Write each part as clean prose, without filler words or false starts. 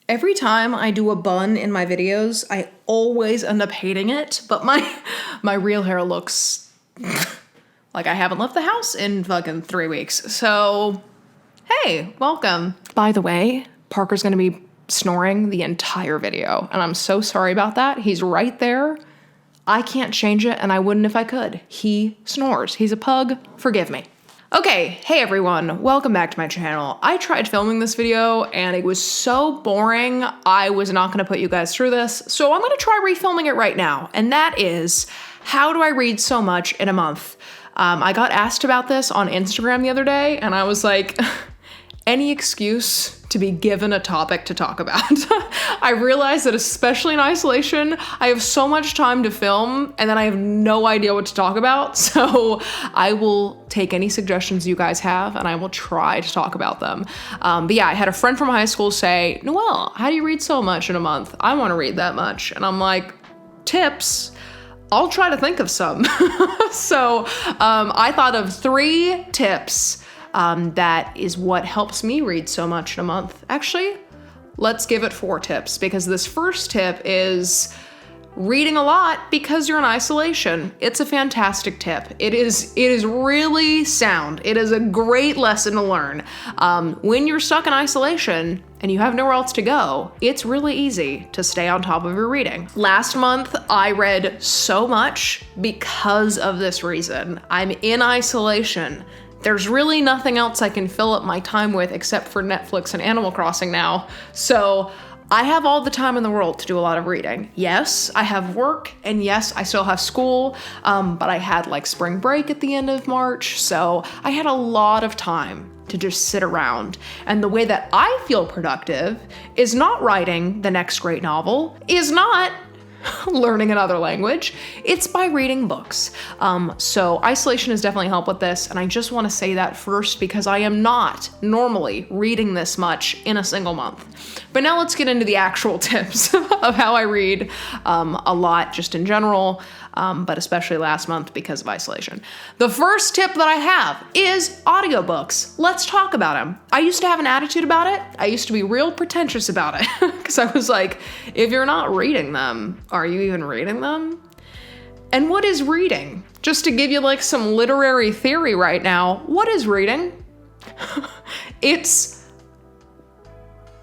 Every time I do a bun in my videos, I always end up hating it, but my real hair looks like I haven't left the house in fucking 3 weeks. So, hey, welcome. By the way, Parker's gonna be snoring the entire video, and I'm so sorry about that. He's right there. I can't change it, and I wouldn't if I could. He snores. He's a pug. Forgive me. Okay, hey everyone, welcome back to my channel. I tried filming this video and it was so boring, I was not gonna put you guys through this, so I'm gonna try refilming it right now, and that is, how do I read so much in a month? I got asked about this on Instagram the other day, and I was like, any excuse to be given a topic to talk about. I realized that especially in isolation, I have so much time to film and then I have no idea what to talk about. So I will take any suggestions you guys have and I will try to talk about them. But yeah, I had a friend from high school say, Noelle, how do you read so much in a month? I want to read that much. And I'm like, tips? I'll try to think of some. So I thought of 3 tips that is what helps me read so much in a month. Actually, let's give it 4 tips, because this first tip is reading a lot because you're in isolation. It's a fantastic tip. It is really sound. It is a great lesson to learn. When you're stuck in isolation and you have nowhere else to go, it's really easy to stay on top of your reading. Last month, I read so much because of this reason. I'm in isolation. There's really nothing else I can fill up my time with except for Netflix and Animal Crossing now. So I have all the time in the world to do a lot of reading. Yes, I have work, and yes, I still have school, but I had like spring break at the end of March, so I had a lot of time to just sit around. And the way that I feel productive is not writing the next great novel, is not learning another language, it's by reading books. So isolation has definitely helped with this, and I just want to say that first because I am not normally reading this much in a single month. But now let's get into the actual tips of how I read a lot just in general, but especially last month because of isolation. The first tip that I have is audiobooks. Let's talk about them. I used to have an attitude about it. I used to be real pretentious about it because I was like, if you're not reading them, are you even reading them? And what is reading? Just to give you like some literary theory right now, what is reading? It's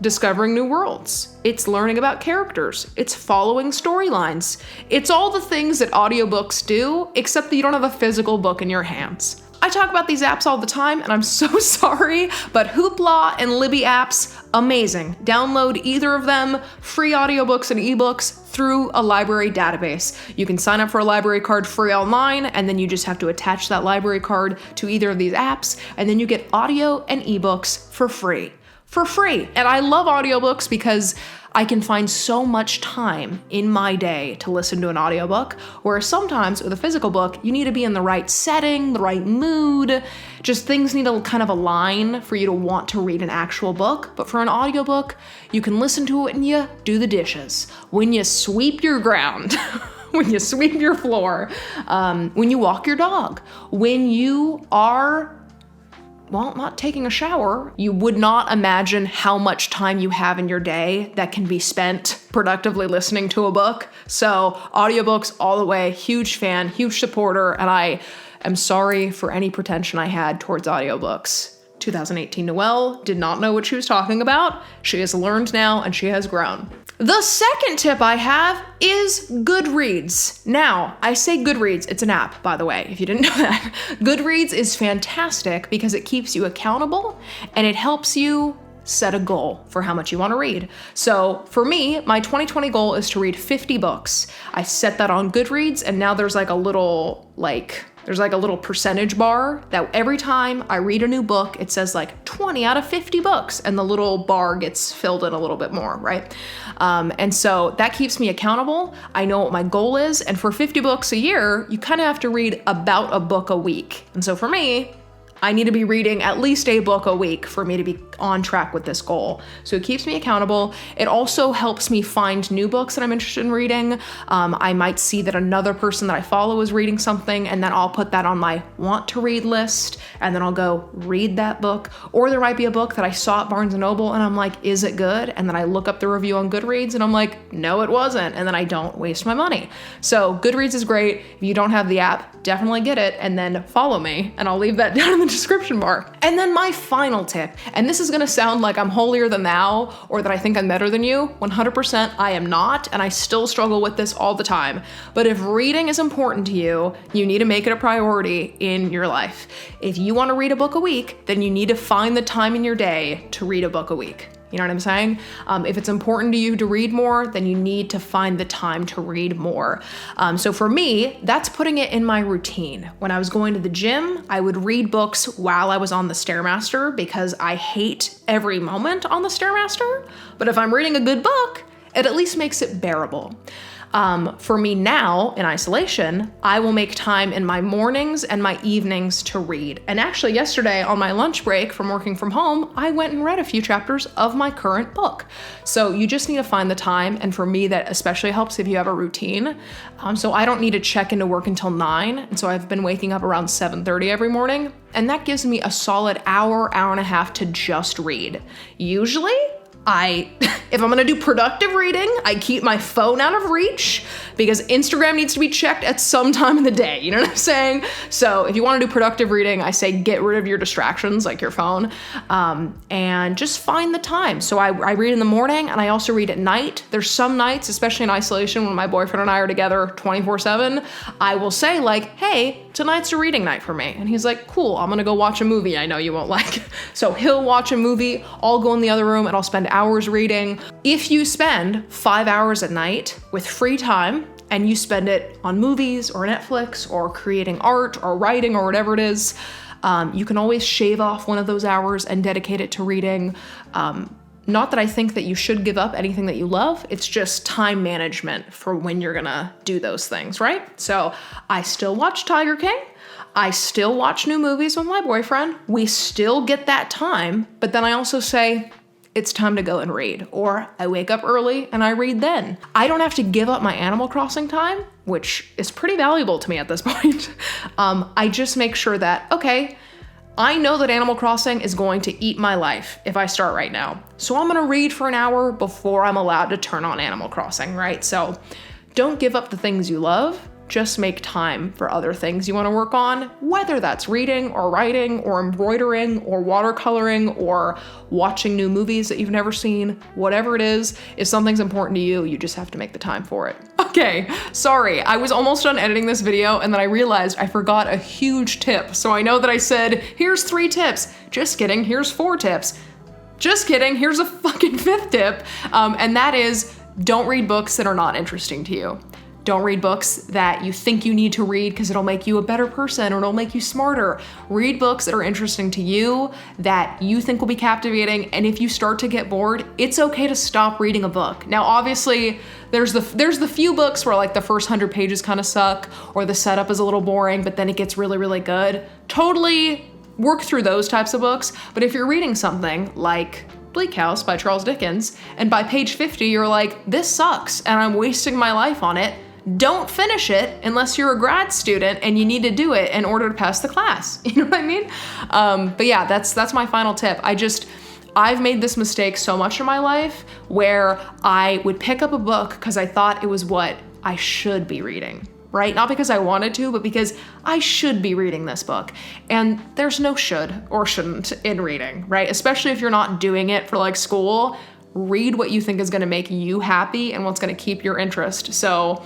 discovering new worlds. It's learning about characters. It's following storylines. It's all the things that audiobooks do, except that you don't have a physical book in your hands. I talk about these apps all the time, and I'm so sorry, but Hoopla and Libby apps, amazing. Download either of them, free audiobooks and ebooks through a library database. You can sign up for a library card free online, and then you just have to attach that library card to either of these apps, and then you get audio and ebooks for free. And I love audiobooks because I can find so much time in my day to listen to an audiobook, whereas sometimes with a physical book, you need to be in the right setting, the right mood, just things need to kind of align for you to want to read an actual book. But for an audiobook, you can listen to it when you do the dishes, when you sweep your ground, when you sweep your floor, when you walk your dog, when you are not taking a shower. You would not imagine how much time you have in your day that can be spent productively listening to a book. So audiobooks all the way, huge fan, huge supporter, and I am sorry for any pretension I had towards audiobooks. 2018 Noelle did not know what she was talking about. She has learned now and she has grown. The second tip I have is Goodreads. Now, I say Goodreads, it's an app, by the way, if you didn't know that. Goodreads is fantastic because it keeps you accountable and it helps you set a goal for how much you want to read. So for me, my 2020 goal is to read 50 books. I set that on Goodreads, and now there's like a little percentage bar that every time I read a new book, it says like 20 out of 50 books, and the little bar gets filled in a little bit more, right? And so that keeps me accountable. I know what my goal is, and for 50 books a year, you kind of have to read about a book a week. And so for me, I need to be reading at least a book a week for me to be on track with this goal. So it keeps me accountable. It also helps me find new books that I'm interested in reading. I might see that another person that I follow is reading something, and then I'll put that on my want to read list, and then I'll go read that book. Or there might be a book that I saw at Barnes & Noble and I'm like, is it good? And then I look up the review on Goodreads and I'm like, no, it wasn't. And then I don't waste my money. So Goodreads is great. If you don't have the app, definitely get it and then follow me, and I'll leave that down in the description bar. And then my final tip, and this is gonna sound like I'm holier than thou or that I think I'm better than you. 100% I am not, and I still struggle with this all the time. But if reading is important to you, you need to make it a priority in your life. If you want to read a book a week, then you need to find the time in your day to read a book a week. You know what I'm saying? If it's important to you to read more, then you need to find the time to read more. So for me, that's putting it in my routine. When I was going to the gym, I would read books while I was on the Stairmaster because I hate every moment on the Stairmaster. But if I'm reading a good book, it at least makes it bearable. For me now, in isolation, I will make time in my mornings and my evenings to read. And actually yesterday on my lunch break from working from home, I went and read a few chapters of my current book. So you just need to find the time. And for me, that especially helps if you have a routine. So I don't need to check into work until 9. And so I've been waking up around 7:30 every morning. And that gives me a solid hour and a half to just read. Usually, if I'm gonna do productive reading, I keep my phone out of reach because Instagram needs to be checked at some time in the day, you know what I'm saying? So if you wanna do productive reading, I say get rid of your distractions like your phone, and just find the time. So I read in the morning and I also read at night. There's some nights, especially in isolation when my boyfriend and I are together 24/7, I will say like, hey, tonight's a reading night for me. And he's like, cool, I'm gonna go watch a movie I know you won't like. So he'll watch a movie, I'll go in the other room and I'll spend hours reading. If you spend 5 hours at night with free time and you spend it on movies or Netflix or creating art or writing or whatever it is, you can always shave off one of those hours and dedicate it to reading. Not that I think that you should give up anything that you love, it's just time management for when you're gonna do those things, right? So I still watch Tiger King. I still watch new movies with my boyfriend. We still get that time, but then I also say, it's time to go and read. Or I wake up early and I read then. I don't have to give up my Animal Crossing time, which is pretty valuable to me at this point. I just make sure that, okay, I know that Animal Crossing is going to eat my life if I start right now. So I'm gonna read for an hour before I'm allowed to turn on Animal Crossing, right? So don't give up the things you love. Just make time for other things you want to work on, whether that's reading or writing or embroidering or watercoloring or watching new movies that you've never seen. Whatever it is, if something's important to you, you just have to make the time for it. Okay, sorry, I was almost done editing this video and then I realized I forgot a huge tip. So I know that I said, here's 3 tips. Just kidding, here's 4 tips. Just kidding, here's a fucking 5th tip. And that is, don't read books that are not interesting to you. Don't read books that you think you need to read because it'll make you a better person or it'll make you smarter. Read books that are interesting to you, that you think will be captivating, and if you start to get bored, it's okay to stop reading a book. Now, obviously, there's the few books where like the first 100 pages kind of suck or the setup is a little boring, but then it gets really, really good. Totally work through those types of books, but if you're reading something like Bleak House by Charles Dickens, and by page 50 you're like, this sucks and I'm wasting my life on it, don't finish it unless you're a grad student and you need to do it in order to pass the class. You know what I mean? But yeah, that's my final tip. I've made this mistake so much in my life where I would pick up a book because I thought it was what I should be reading, right? Not because I wanted to, but because I should be reading this book. And there's no should or shouldn't in reading, right? Especially if you're not doing it for like school. Read what you think is gonna make you happy and what's gonna keep your interest. So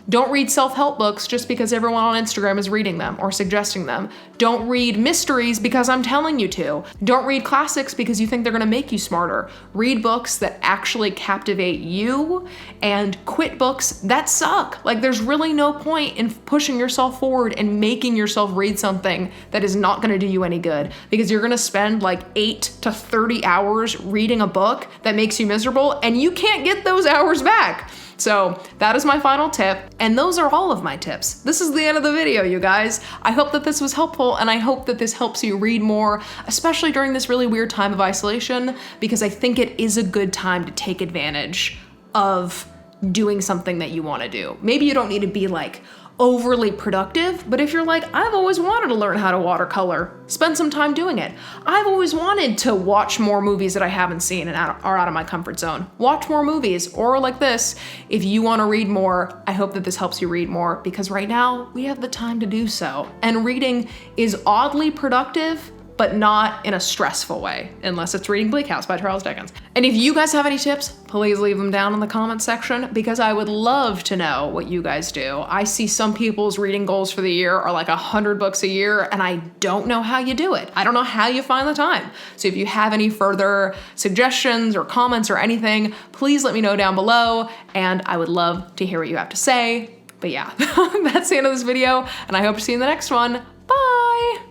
don't read self-help books just because everyone on Instagram is reading them or suggesting them. Don't read mysteries because I'm telling you to. Don't read classics because you think they're gonna make you smarter. Read books that actually captivate you and quit books that suck. Like there's really no point in pushing yourself forward and making yourself read something that is not gonna do you any good because you're gonna spend like 8 to 30 hours reading a book that makes you miserable and you can't get those hours back. So that is my final tip. And those are all of my tips. This is the end of the video, you guys. I hope that this was helpful, and I hope that this helps you read more, especially during this really weird time of isolation, because I think it is a good time to take advantage of doing something that you want to do. Maybe you don't need to be like overly productive, but if you're like, I've always wanted to learn how to watercolor, spend some time doing it. I've always wanted to watch more movies that I haven't seen and are out of my comfort zone. Watch more movies, or like this, if you want to read more, I hope that this helps you read more, because right now we have the time to do so. And reading is oddly productive, but not in a stressful way, unless it's reading Bleak House by Charles Dickens. And if you guys have any tips, please leave them down in the comments section, because I would love to know what you guys do. I see some people's reading goals for the year are like 100 books a year, and I don't know how you do it. I don't know how you find the time. So if you have any further suggestions or comments or anything, please let me know down below, and I would love to hear what you have to say. But yeah, that's the end of this video, and I hope to see you in the next one. Bye!